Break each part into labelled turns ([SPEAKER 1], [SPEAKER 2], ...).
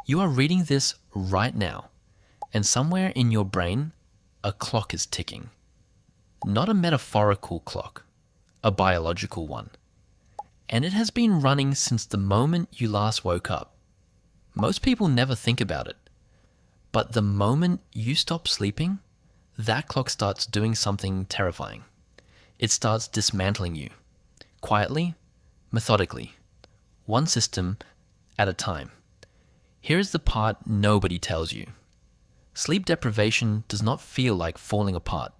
[SPEAKER 1] You are reading this right now, and somewhere in your brain, a clock is ticking. Not a metaphorical clock, a biological one. And it has been running since the moment you last woke up. Most people never think about it. But the moment you stop sleeping, that clock starts doing something terrifying. It starts dismantling you, quietly, methodically, one system at a time. Here is the part nobody tells you. Sleep deprivation does not feel like falling apart.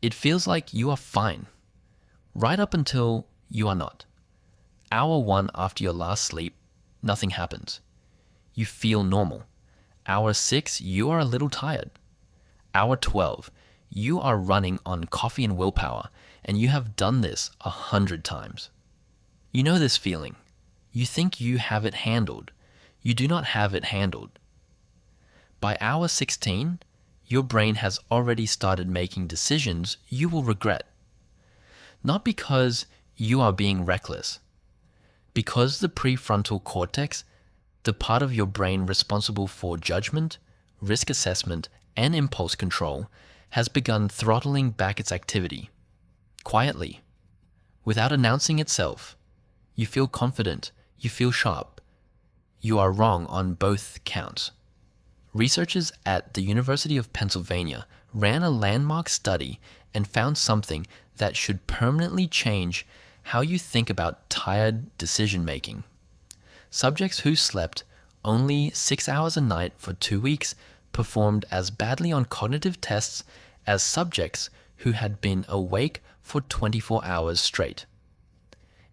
[SPEAKER 1] It feels like you are fine, right up until you are not. Hour 1 after your last sleep, nothing happens. You feel normal. Hour 6, you are a little tired. Hour 12, you are running on coffee and willpower, and you have done this 100 times. You know this feeling. You think you have it handled. You do not have it handled. By hour 16, your brain has already started making decisions you will regret. Not because you are being reckless. Because the prefrontal cortex, the part of your brain responsible for judgment, risk assessment, and impulse control, has begun throttling back its activity. Quietly. Without announcing itself. You feel confident. You feel sharp. You are wrong on both counts. Researchers at the University of Pennsylvania ran a landmark study and found something that should permanently change how you think about tired decision-making. Subjects who slept only 6 hours a night for 2 weeks performed as badly on cognitive tests as subjects who had been awake for 24 hours straight.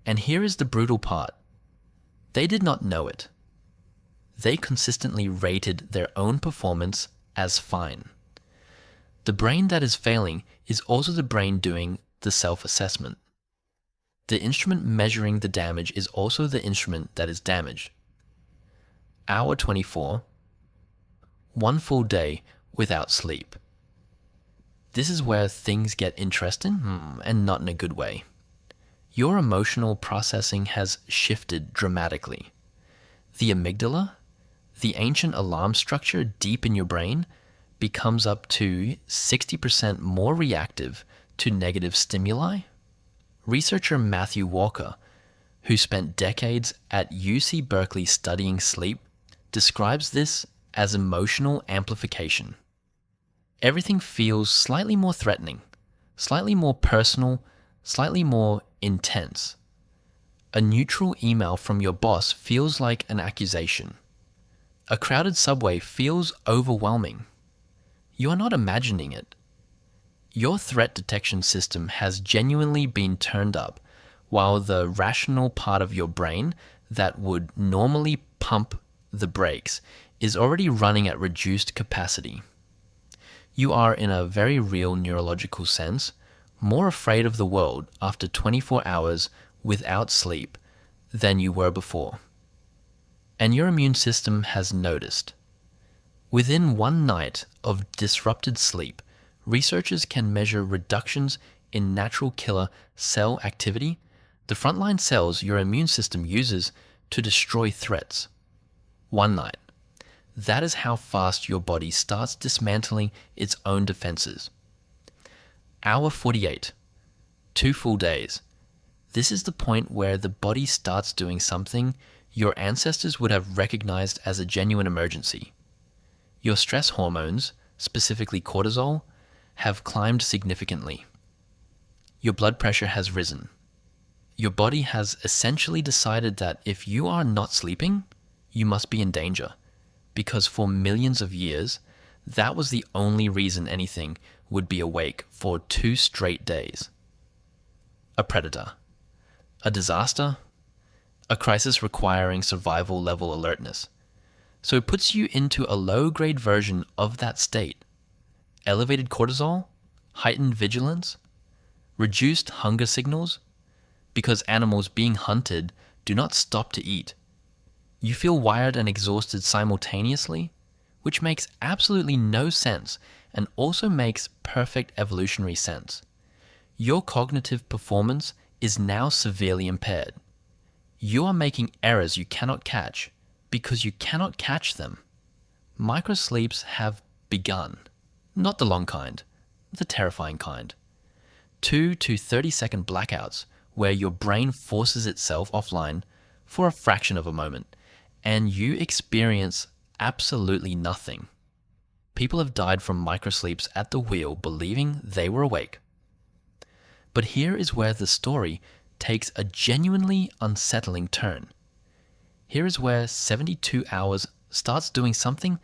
[SPEAKER 1] And here is the brutal part. They did not know it. They consistently rated their own performance as fine. The brain that is failing is also the brain doing the self-assessment. The instrument measuring the damage is also the instrument that is damaged. Hour 24, 1 full day without sleep. This is where things get interesting, and not in a good way. Your emotional processing has shifted dramatically. The amygdala, the ancient alarm structure deep in your brain, becomes up to 60% more reactive to negative stimuli. Researcher Matthew Walker, who spent decades at UC Berkeley studying sleep, describes this as emotional amplification. Everything feels slightly more threatening, slightly more personal, slightly more intense. A neutral email from your boss feels like an accusation. A crowded subway feels overwhelming. You are not imagining it. Your threat detection system has genuinely been turned up, while the rational part of your brain that would normally pump the brakes is already running at reduced capacity. You are, in a very real neurological sense, more afraid of the world after 24 hours without sleep than you were before. And your immune system has noticed. Within 1 night of disrupted sleep, researchers can measure reductions in natural killer cell activity, the frontline cells your immune system uses to destroy threats. 1 night. That is how fast your body starts dismantling its own defenses. Hour 48. 2 full days. This is the point where the body starts doing something your ancestors would have recognized as a genuine emergency. Your stress hormones, specifically cortisol, have climbed significantly. Your blood pressure has risen. Your body has essentially decided that if you are not sleeping, you must be in danger, because for millions of years, that was the only reason anything would be awake for 2 straight days. A predator. A disaster. A crisis requiring survival level alertness. So it puts you into a low-grade version of that state. Elevated cortisol, heightened vigilance, reduced hunger signals, because animals being hunted do not stop to eat. You feel wired and exhausted simultaneously, which makes absolutely no sense and also makes perfect evolutionary sense. Your cognitive performance is now severely impaired. You are making errors you cannot catch, because you cannot catch them. Microsleeps have begun. Not the long kind, the terrifying kind. 2 to 30-second blackouts where your brain forces itself offline for a fraction of a moment and you experience absolutely nothing. People have died from microsleeps at the wheel believing they were awake. But here is where the story takes a genuinely unsettling turn. Here is where 72 hours starts doing something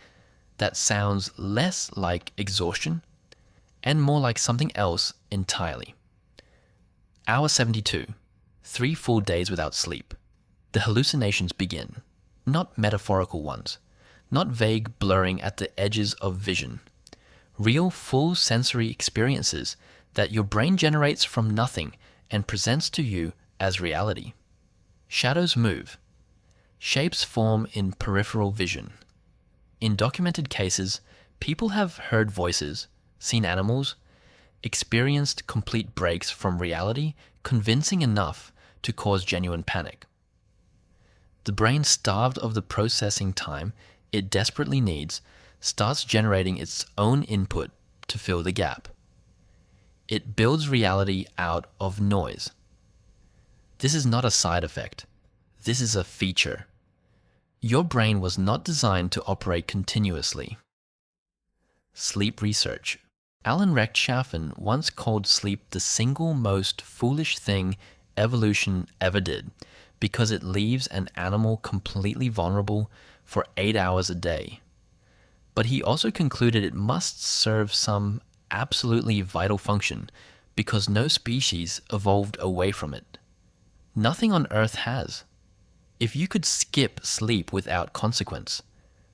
[SPEAKER 1] that sounds less like exhaustion and more like something else entirely. Hour 72, 3 full days without sleep. The hallucinations begin, not metaphorical ones, not vague blurring at the edges of vision. Real full sensory experiences that your brain generates from nothing and presents to you as reality. Shadows move. Shapes form in peripheral vision. In documented cases, people have heard voices, seen animals, experienced complete breaks from reality, convincing enough to cause genuine panic. The brain, starved of the processing time it desperately needs, starts generating its own input to fill the gap. It builds reality out of noise. This is not a side effect. This is a feature. Your brain was not designed to operate continuously. Sleep research. Alan Rechtschaffen once called sleep the single most foolish thing evolution ever did because it leaves an animal completely vulnerable for 8 hours a day. But he also concluded it must serve some absolutely vital function because no species evolved away from it. Nothing on Earth has. If you could skip sleep without consequence,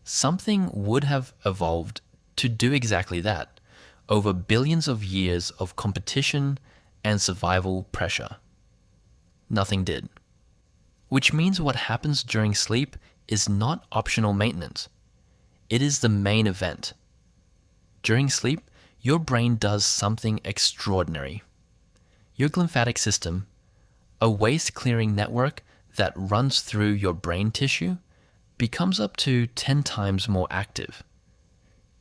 [SPEAKER 1] something would have evolved to do exactly that over billions of years of competition and survival pressure. Nothing did. Which means what happens during sleep is not optional maintenance. It is the main event. During sleep, your brain does something extraordinary. Your glymphatic system, a waste-clearing network that runs through your brain tissue, becomes up to 10 times more active.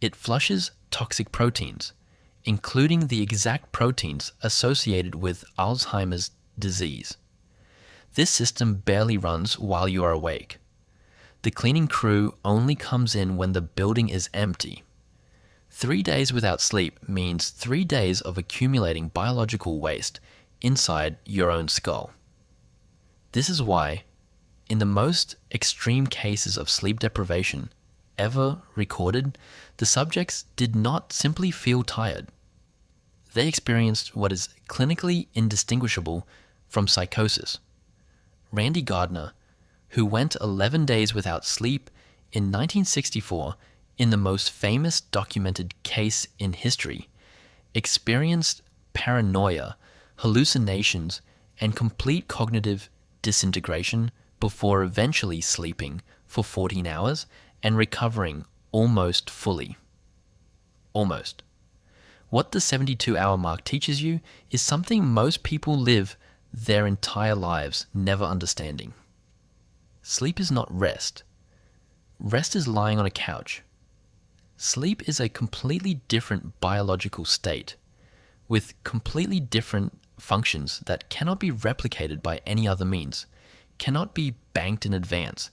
[SPEAKER 1] It flushes toxic proteins, including the exact proteins associated with Alzheimer's disease. This system barely runs while you are awake. The cleaning crew only comes in when the building is empty. 3 days without sleep means 3 days of accumulating biological waste inside your own skull. This is why, in the most extreme cases of sleep deprivation ever recorded, the subjects did not simply feel tired. They experienced what is clinically indistinguishable from psychosis. Randy Gardner, who went 11 days without sleep in 1964 in the most famous documented case in history, experienced paranoia, hallucinations, and complete cognitive disintegration before eventually sleeping for 14 hours and recovering almost fully. Almost. What the 72-hour mark teaches you is something most people live their entire lives never understanding. Sleep is not rest. Rest is lying on a couch. Sleep is a completely different biological state with completely different functions that cannot be replicated by any other means, cannot be banked in advance,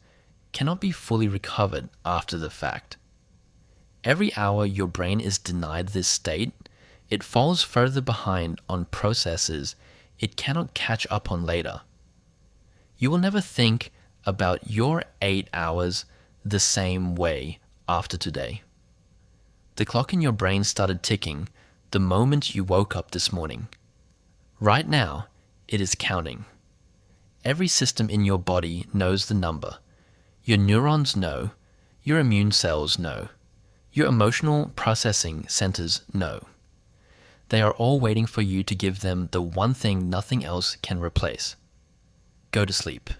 [SPEAKER 1] cannot be fully recovered after the fact. Every hour your brain is denied this state, it falls further behind on processes it cannot catch up on later. You will never think about your 8 hours the same way after today. The clock in your brain started ticking the moment you woke up this morning. Right now, it is counting. Every system in your body knows the number. Your neurons know, your immune cells know, your emotional processing centers know. They are all waiting for you to give them the one thing nothing else can replace. Go to sleep.